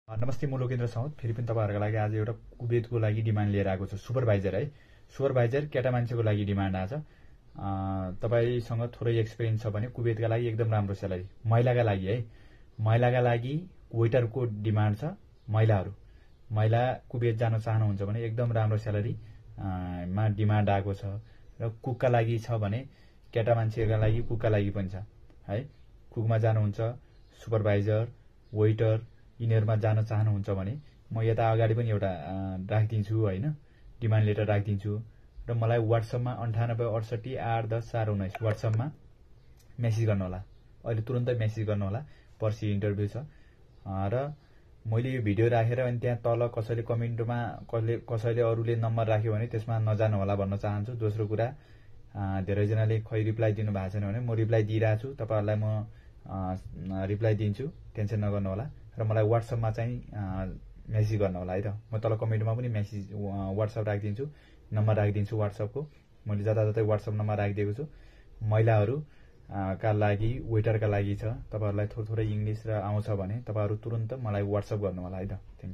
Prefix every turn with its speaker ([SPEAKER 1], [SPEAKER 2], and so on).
[SPEAKER 1] नमस्ते, म लोकेन्द्र साउद। फेरि पनि तपाईहरुको लागि आज एउटा कुवेतको लागि डिमान्ड लिएर आएको छु। सुपरभाइजर है, सुपरभाइजर केटा मान्छेको लागि डिमान्ड आछ। तपाईसँग थोरै एक्सपिरियन्स छ भने कुवेतका लागि एकदम राम्रो स्यालेरी। महिलाका लागि है, महिलाका लागि वेटरको डिमान्ड छ। महिला कुवेत जान चाहनुहुन्छ भने एकदम राम्रो स्यालेरी मा डिमान्ड आएको छ। र कुकका लागि छ भने केटा मान्छेका लागि कुकका लागि पनि छ है। कुकमा जानुहुन्छ, सुपरभाइजर, वेटर यिनीहरुमा जान चाहनुहुन्छ भने म यता अगाडि पनि एउटा राखिदिन्छु हैन, डिमान्ड लेटर राखिदिन्छु। र मलाई व्हाट्सएपमा 986810 419 व्हाट्सएपमा मेसेज गर्नु होला। अहिले तुरुन्तै मेसेज गर्नु होला। पर्सि इन्टरभ्यु छ। र मैले यो भिडियो राखेर अनि त्यहाँ तल कसैले कमेन्टमा कसैले अरूले नम्बर राख्यो भने त्यसमा नजानु होला भन्न चाहन्छु। दोस्रो कुरा, धेरै जनाले खै रिप्लाई दिनु भएको छैन भने म रिप्लाई दिइरहेको छु। तपाईहरुलाई म रिप्लाई दिन्छु, टेन्सन नगर्नु होला। र मलाई व्हाट्सएपमा चाहिँ मेसेज गर्नु होला है त। म तल कमेन्टमा पनि मेसेज व्हाट्सएप राखिदिन्छु, नम्बर राखिदिन्छु व्हाट्सएपको। मैले जताततै व्हाट्सएप नम्बर राखिदिएको छु। महिलाहरु का लागि, वेटरका लागि छ। तपाईहरुलाई थोरै इंग्लिश र आउँछ भने तपाईहरु तुरुन्त मलाई व्हाट्सएप गर्नु होला है त। Thank you.